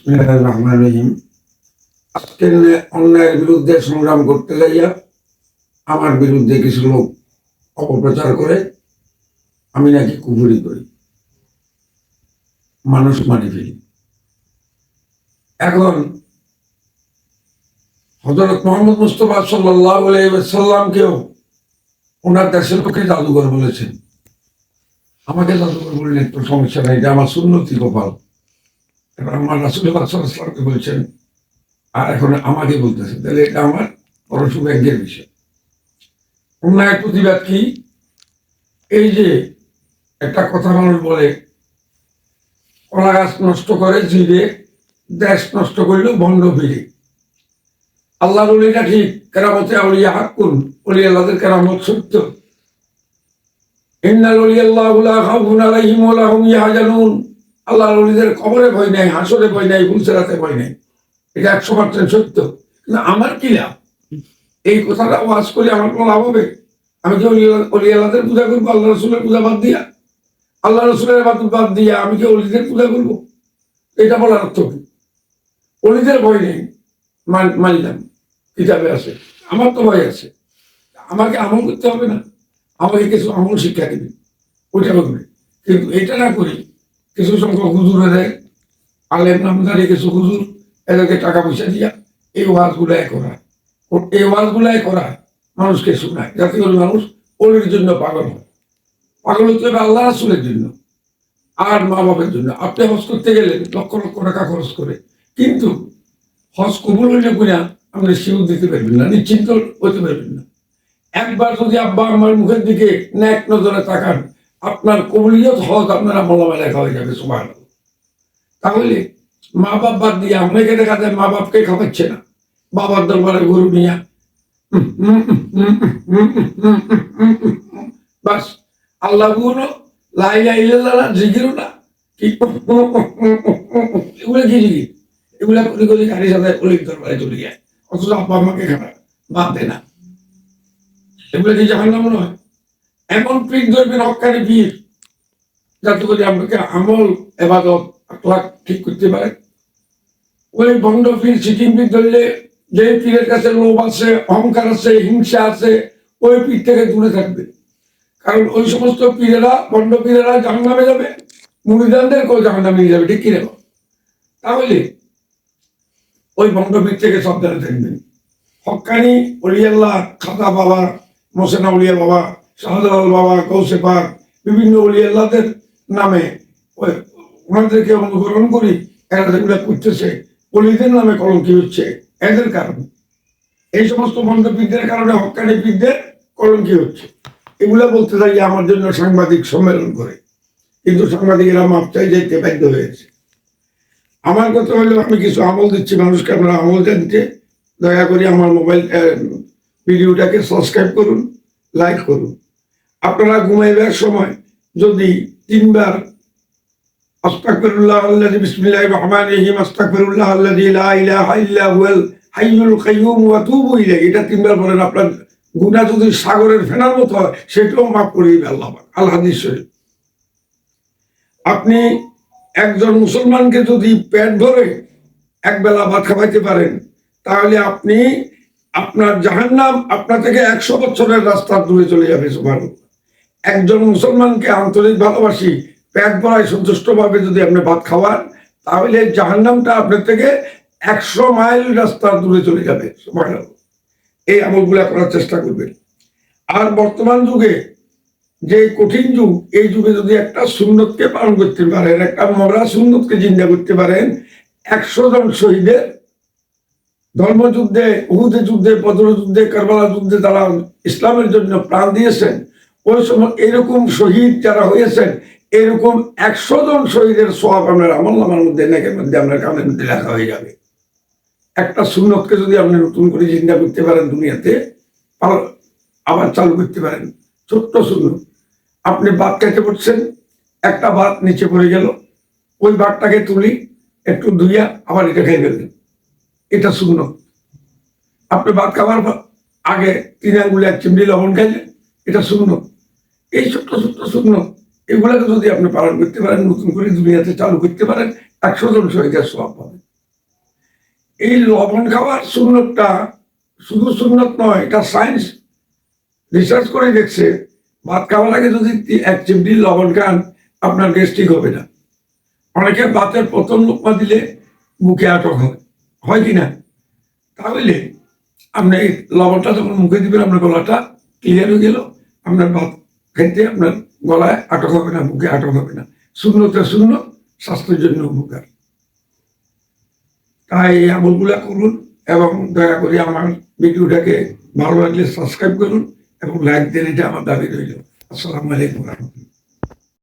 বিসমিল্লাহির রহমানির রহিম। আজকের অন্যায়ের বিরুদ্ধে সংগ্রাম করতে যাইয়া আমার বিরুদ্ধে কিছু লোক অপপ্রচার করে আমি নাকি কুফরি করি, মানুষ মারি ফেলি। এখন হযরত মুহাম্মদ মুস্তাফা সাল্লাল্লাহু আলাইহি ওয়াসাল্লামকেও ওনার দেশের লোকে জাদুঘর বলেছেন। আমাকে জাদুঘর বললেন তো সমস্যা নাই, এটা আমার সুন্নতি কপাল। আমার রাসূলুল্লাহ সাল্লাল্লাহু আলাইহি ওয়াসাল্লামকে বলছেন আর এখন আমাকে বলতেছেন, তাহলে এটা আমার বড় সৌভাগ্যের বিষয়। অন্যায়ের প্রতিবাদ কি? এই যে একটা কথা মানুষ বলে, কলা গাছ নষ্ট করে জিরে, দেশ নষ্ট করলেও ভণ্ড ফিরে। আল্লাহর ওলিটা ঠিক, কেরামতে আউলিয়া হাক্কুন, ওলি আল্লাহদের কেরামত সত্য। ইন্নাল ওলিয়াল্লাহু লা খাউফুন আলাইহিম ওয়া লা হুম ইয়াহজানুন। আল্লাহর ওলিদের কবরে ভয় নাই, হাসরে ভয় নাই, ফুলসেরাতে ভয় নাই। এটা 100% সত্য। কিন্তু আমার কি লাভ? এই কথাটা ওয়াজ করে আমার কোনো লাভ হবে? আমি কি ওলি আল্লাহদের পূজা করবো আল্লাহ রসুলের পূজা বাদ দিয়া? আল্লাহ রসুলের বাদ দিয়া আমি কি অলিদের পূজা করবো? এটা বলার অর্থ কি? অলিদের ভয় নেই, মানলাম, কিতাবে আছে। আমার তো ভয় আছে। আমাকে আমল করতে হবে না? আমাকে কিছু আমল শিক্ষা দিবে, ওইটা করবে। কিন্তু এটা না করি কিছু সংখ্যক হুজুরে দেয়, আলেম নামদারি কিছু হুজুর, এদেরকে টাকা পয়সা দিয়া এই ওয়াজগুলাই করা, এই ওয়াজগুলাই করা মানুষকে শোনায়, যাতে করে মানুষ অলির জন্য পাগল হয়। পাগল হতে হবে আল্লাহ রাসূলের জন্য আর মা বাবার জন্য। আপনি হজ করতে গেলেন লক্ষ লক্ষ টাকা খরচ করে, কিন্তু হজ কবুল হইলে কিনা আপনি শিও দিতে পারবেন না, নিশ্চিন্ত হতে পারবেন না। একবার যদি আব্বা আমার মুখের দিকে ন্যাক নজরে তাকান, আপনার কবুলিয়ত হজ আপনারা মোলামা লেখা হয়ে যাবে। সুবহানাল্লাহ। তাহলে মা বাপ বাদ দিয়ে আপনাকে দেখা যায় মা বাপকে খাওয়াচ্ছে না, বাবার দরবারে গরু নিয়া বাস আল্লাহ গুনো লাইলা ইল্লাল্লাহ জিকিরও না কি, এগুলো কি জিকির? এগুলা কলি কলি গাড়ির সাথে অলির দরবারে চলে যায়, অথচ আব্বা আমাকে খানা বাদ দেয় না। এগুলো কি জাহান্নাম নয়? এমন পীর ধরবেন হক্কানি পীর, যাতে করে আপনাকে আমল এবাদত আখলাক ঠিক করতে পারে। ওই ভণ্ড পীর সিটিং পীর ধরলে যে পীরের কাছে লোভ আছে, অহংকার আছে, হিংসা আছে, ওই পীর থেকে দূরে থাকবে। কারণ ওই সমস্ত পীরেরা, ভণ্ড পীরেরা জাহান্নামে যাবে, মুরিদানদেরকেও জাহান্নামে নিয়ে যাবে। ঠিক কিনা? তাহলে ওই ভণ্ড পীর থেকে সাবধানে থাকবেন। হক্কানি ওলিয়াল্লাহ, খাতা বাবা, মোসেনা উলিয়া বাবা, শাহজালাল বাবা, গৌসে পাক, বিভিন্ন ওলিয়াল্লাহদের নামে ওনাদেরকে অনুকরণ করি, এরা যেগুলো করতেছে অলিদের নামে কলঙ্কি হচ্ছে এদের কারণে। এই সমস্ত ভণ্ডপীরদের কারণে হক্কানি পীরদের কলঙ্কি হচ্ছে। এগুলা বলতে চাই আমার জন্য সাংবাদিক সম্মেলন করে, কিন্তু সাংবাদিকেরা মাপ চাই যেতে বাধ্য হয়েছে। আমার কথা হলো, আমি কিছু আমল দিচ্ছি মানুষকে, আপনারা আমল জানতে দয়া করে আমার মোবাইল ভিডিওটাকে সাবস্ক্রাইব করুন, লাইক করুন। আপনারা ঘুমাইবার সময় যদি 3 বার আস্তাগফিরুল্লাহ আল্লাযী বিসমিল্লাহির রহমানির রহিম আস্তাগফিরুল্লাহ আল্লাযী লা ইলাহা ইল্লা হুয়াল হাইয়ুল কাইয়্যুম ওয়া তুবু ইলাইহি, এটা 3 বার পড়েন, আপনার গুনাহ যদি সাগরের ফেনার মতো হয় সেটাও মাফ করে দিবে আল্লাহ পাক। আল হাদিস শরীফ। আপনি একজন মুসলমানকে যদি পেট ভরে একবেলা ভাত খাওয়াইতে পারেন, তাহলে আপনি আপনার জাহান্নাম আপনার থেকে 100 বছরের রাস্তা দূরে চলে যাবে। সুবহানাল্লাহ। একজন মুসলমানকে আন্তরিক ভালোবাসি পেট ভরায় সন্তুষ্ট ভাবে যদি আপনি ভাত খাওয়ান, তাহলে জাহান্নামটা আপনার থেকে 100 মাইল রাস্তা দূরে চলে যাবে। সুবহানাল্লাহ। এই আমলগুলা করার চেষ্টা করবেন। আর বর্তমান যুগে যে কঠিন যুগ, এই যুগে যদি একটা সুন্নতকে পালন করতে পারেন, একটা মরা সুন্নতকে জিন্দা করতে পারেন, 100 জন শহীদের ধর্মযুদ্ধে, উহুদের যুদ্ধে, বদর যুদ্ধে, কারবালা যুদ্ধে তারা ইসলামের জন্য প্রাণ দিয়েছেন, ওই সময় এরকম শহীদ যারা হয়েছেন, এরকম 100 জন শহীদের সওয়াব আপনার আমলনামার মধ্যে, নেকের মধ্যে, আপনার কামের মধ্যে লেখা হয়ে যাবে। একটা সুন্নতকে যদি আপনি নতুন করে জিন্দা করতে পারেন, দুনিয়াতে আবার চালু করতে পারেন, ছোট্ট সুন্নত। আপনি ভাত খেতে পড়ছেন, একটা ভাত নিচে পড়ে গেল, ওই ভাতটাকে তুলি একটু ধুইয়া আবার এটা খেয়ে ফেললেন, এটা সুন্নত। আপনি ভাত খাওয়ার আগে 3 আঙ্গুলে 1 চিমটি লবণ খাইলেন, এটা সুন্নত। এই ছোট্ট ছোট্ট সুন্নত, এগুলাকে যদি আপনি পালন করতে পারেন, নতুন করে দুনিয়াতে চালু করতে পারেন, 100 জন শহীদের সওয়াব পাবেন। এই লবণ খাওয়ার সুন্নতটা শুধু সুন্নত নয়, এটা সায়েন্স রিসার্চ করে দেখছে ভাত খাওয়ার আগে যদি 1 চিমটি লবণ খান আপনার গ্যাস্ট্রিক হবে না। অনেকে ভাতের প্রথম লোকমা দিলে মুখে আটক হয়, হয় কি না? তাহলে আপনি এই লবণটা যখন মুখে দিবেন আপনার গলাটা ক্লিয়ার হয়ে গেল, আপনার ভাত খেতে আপনার গলায় আটক হবে না, মুখে আটক হবে না। শূন্যতে শূন্য, স্বাস্থ্যের জন্য উপকার। তাই এই আমলগুলা করুন এবং দয়া করে আমার ভিডিওটাকে ভালো লাগলে সাবস্ক্রাইব করুন এবং লাইক দেন, এটা আমার দাবি রইল। আসসালামু আলাইকুম।